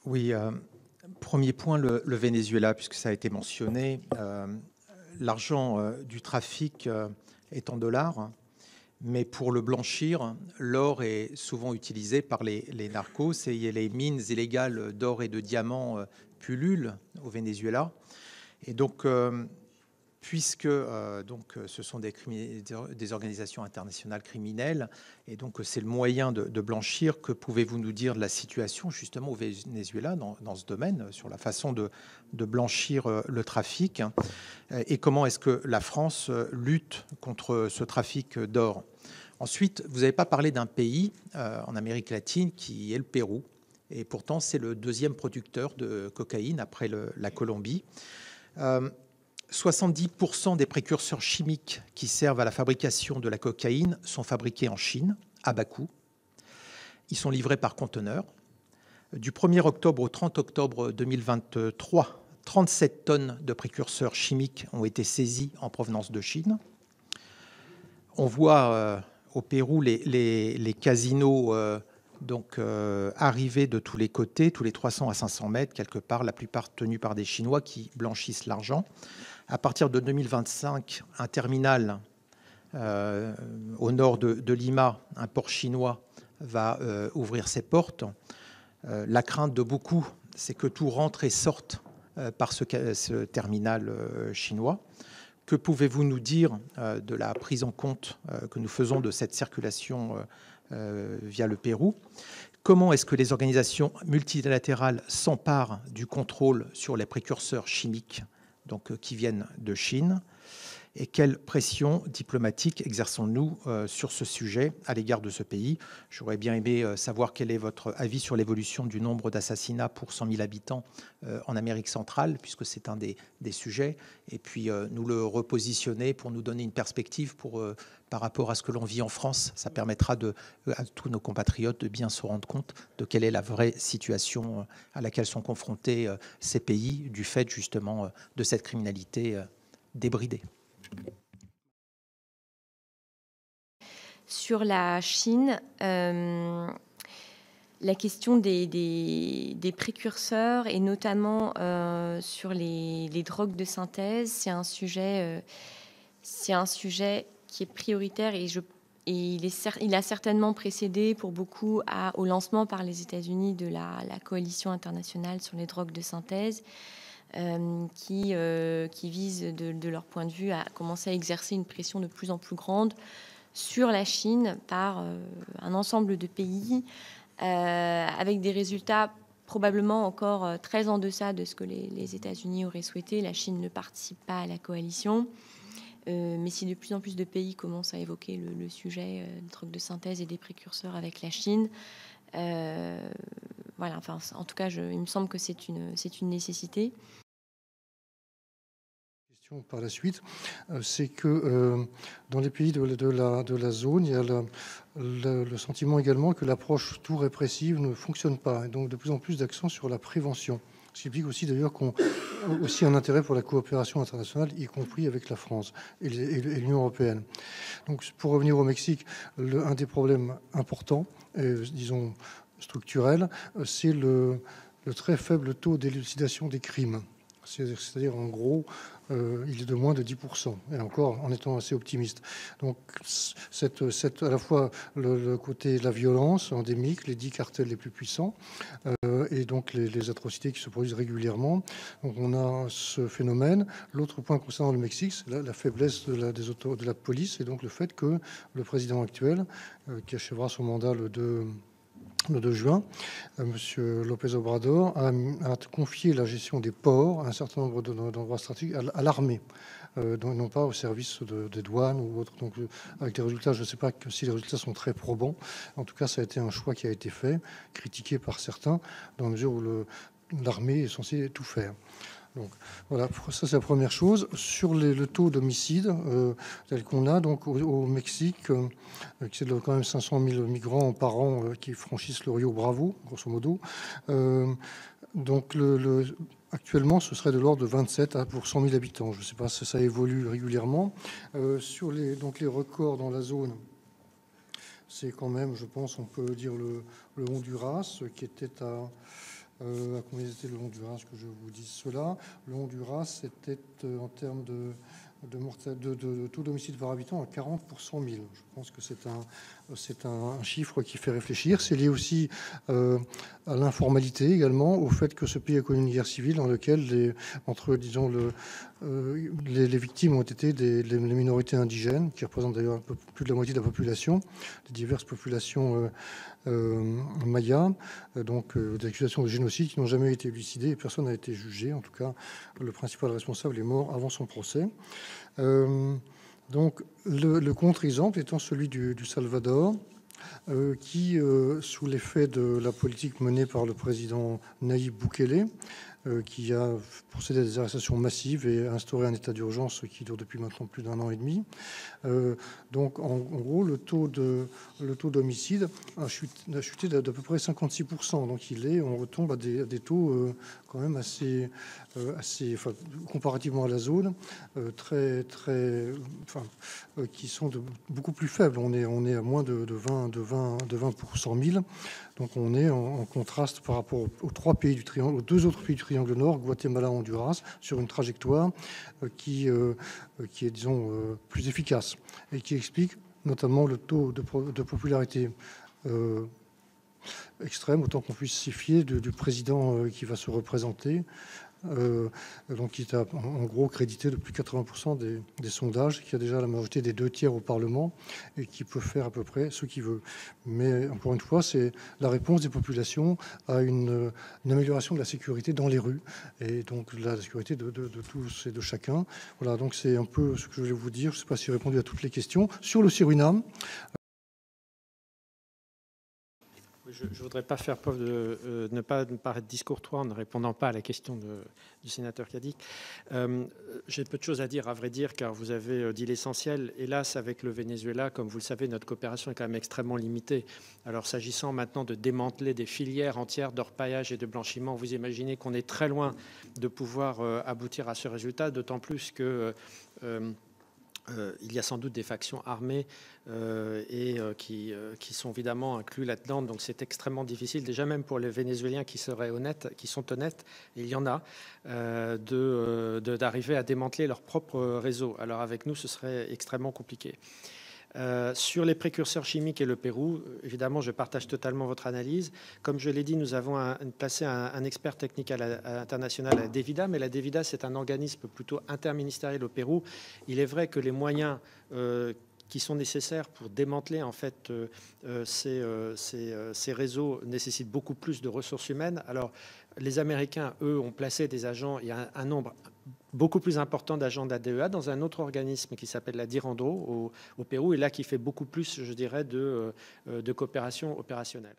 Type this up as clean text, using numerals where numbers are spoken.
Oui, premier point, le Venezuela, puisque ça a été mentionné. L'argent du trafic est en dollars, mais pour le blanchir, l'or est souvent utilisé par les narcos et les mines illégales d'or et de diamants pullulent au Venezuela. Et donc, puisque ce sont des organisations internationales criminelles, et donc c'est le moyen de blanchir, que pouvez-vous nous dire de la situation justement au Venezuela dans ce domaine, sur la façon de blanchir le trafic, et comment est-ce que la France lutte contre ce trafic d'or? Ensuite, vous n'avez pas parlé d'un pays en Amérique latine qui est le Pérou, et pourtant c'est le deuxième producteur de cocaïne après la Colombie. 70% des précurseurs chimiques qui servent à la fabrication de la cocaïne sont fabriqués en Chine, à bas coût. Ils sont livrés par conteneurs. Du 1er octobre au 30 octobre 2023, 37 tonnes de précurseurs chimiques ont été saisies en provenance de Chine. On voit au Pérou les casinos arriver de tous les côtés, tous les 300 à 500 mètres, quelque part, la plupart tenus par des Chinois qui blanchissent l'argent. À partir de 2025, un terminal au nord de Lima, un port chinois, va ouvrir ses portes. La crainte de beaucoup, c'est que tout rentre et sorte par ce terminal chinois. Que pouvez-vous nous dire de la prise en compte que nous faisons de cette circulation via le Pérou? Comment est-ce que les organisations multilatérales s'emparent du contrôle sur les précurseurs chimiques qui viennent de Chine? Et quelle pression diplomatique exerçons-nous sur ce sujet à l'égard de ce pays? J'aurais bien aimé savoir quel est votre avis sur l'évolution du nombre d'assassinats pour 100 000 habitants en Amérique centrale, puisque c'est un des sujets, et puis nous le repositionner pour nous donner une perspective par rapport à ce que l'on vit en France. Ça permettra à tous nos compatriotes de bien se rendre compte de quelle est la vraie situation à laquelle sont confrontés ces pays du fait justement de cette criminalité débridée. Sur la Chine, la question des précurseurs et notamment sur les drogues de synthèse, c'est un sujet qui est prioritaire et il a certainement précédé pour beaucoup au lancement par les États-Unis de la coalition internationale sur les drogues de synthèse. Qui visent, de leur point de vue, à commencer à exercer une pression de plus en plus grande sur la Chine par un ensemble de pays, avec des résultats probablement encore très en deçà de ce que les États-Unis auraient souhaité. La Chine ne participe pas à la coalition, mais si de plus en plus de pays commencent à évoquer le sujet des drogues de synthèse et des précurseurs avec la Chine, voilà. Enfin, en tout cas, il me semble que c'est une nécessité. Par la suite, c'est que dans les pays de la zone, il y a le sentiment également que l'approche tout répressive ne fonctionne pas, et donc de plus en plus d'accent sur la prévention. Ce qui implique aussi d'ailleurs qu'on a aussi un intérêt pour la coopération internationale, y compris avec la France et l'Union européenne. Donc pour revenir au Mexique, un des problèmes importants, disons structurels, c'est le très faible taux d'élucidation des crimes. C'est-à-dire, en gros, il est de moins de 10%, et encore en étant assez optimiste. Donc, à la fois le côté de la violence endémique, les 10 cartels les plus puissants, et donc les atrocités qui se produisent régulièrement. Donc, on a ce phénomène. L'autre point concernant le Mexique, c'est la faiblesse de la police, et donc le fait que le président actuel, qui achèvera son mandat le 2 juin, M. López Obrador a confié la gestion des ports à un certain nombre d'endroits stratégiques à l'armée, non pas au service des douanes ou autres. Donc, avec des résultats, je ne sais pas si les résultats sont très probants. En tout cas, ça a été un choix qui a été fait, critiqué par certains, dans la mesure où l'armée est censée tout faire. Donc voilà, ça c'est la première chose. Sur le taux d'homicide tel qu'on a donc au Mexique, c'est quand même 500 000 migrants par an qui franchissent le Rio Bravo, grosso modo. Donc actuellement, ce serait de l'ordre de 27 pour 100 000 habitants. Je ne sais pas si ça évolue régulièrement. Sur les records dans la zone, c'est quand même, je pense, on peut dire le Honduras, qui était à À combien était le Honduras, que je vous dise cela. Le Honduras était en termes de taux d'homicide par habitant à 40 pour 100 000. Je pense que c'est un chiffre qui fait réfléchir. C'est lié aussi à l'informalité également, au fait que ce pays a connu une guerre civile dans laquelle les victimes ont été les minorités indigènes, qui représentent d'ailleurs un peu plus de la moitié de la population, des diverses populations mayas, donc des accusations de génocide qui n'ont jamais été élucidées et personne n'a été jugé. En tout cas, le principal responsable est mort avant son procès. Donc le contre-exemple étant celui du Salvador, qui, sous l'effet de la politique menée par le président Nayib Bukele, qui a procédé à des arrestations massives et instauré un état d'urgence qui dure depuis maintenant plus d'1 an et demi. Donc, en gros, le taux d'homicide a chuté d'à peu près 56%. Donc, on retombe à des taux quand même assez enfin, comparativement à la zone, qui sont beaucoup plus faibles. On est à moins de 20 pour 100 000. Donc, on est en contraste par rapport aux deux autres pays du triangle nord, Guatemala, Honduras, sur une trajectoire qui est, disons, plus efficace et qui explique notamment le taux de popularité extrême, autant qu'on puisse s'y fier, du président qui va se représenter. Donc qui est en gros crédité de plus de 80% des sondages, qui a déjà la majorité des 2 tiers au Parlement et qui peut faire à peu près ce qu'il veut. Mais encore une fois, c'est la réponse des populations à une amélioration de la sécurité dans les rues et donc de la sécurité de tous et de chacun. Voilà, donc c'est un peu ce que je voulais vous dire. Je ne sais pas si j'ai répondu à toutes les questions. Sur le Suriname, je ne voudrais pas faire preuve de ne pas paraître discourtois en ne répondant pas à la question du sénateur Cadic. J'ai peu de choses à dire, à vrai dire, car vous avez dit l'essentiel. Hélas, avec le Venezuela, comme vous le savez, notre coopération est quand même extrêmement limitée. Alors, s'agissant maintenant de démanteler des filières entières d'orpaillage et de blanchiment, vous imaginez qu'on est très loin de pouvoir aboutir à ce résultat, d'autant plus que il y a sans doute des factions armées qui sont évidemment inclus là-dedans. Donc c'est extrêmement difficile, déjà même pour les Vénézuéliens qui sont honnêtes, et il y en a, d'arriver à démanteler leur propre réseau. Alors avec nous, ce serait extrêmement compliqué. Sur les précurseurs chimiques et le Pérou, évidemment, je partage totalement votre analyse. Comme je l'ai dit, nous avons placé un expert technique international à la DEVIDA, mais la DEVIDA, c'est un organisme plutôt interministériel au Pérou. Il est vrai que les moyens qui sont nécessaires pour démanteler en fait ces réseaux nécessitent beaucoup plus de ressources humaines. Alors, les Américains, eux, ont placé des agents, il y a un nombre beaucoup plus important d'agents d'ADEA dans un autre organisme qui s'appelle la DIRANDO au Pérou, et là qui fait beaucoup plus, je dirais, de coopération opérationnelle.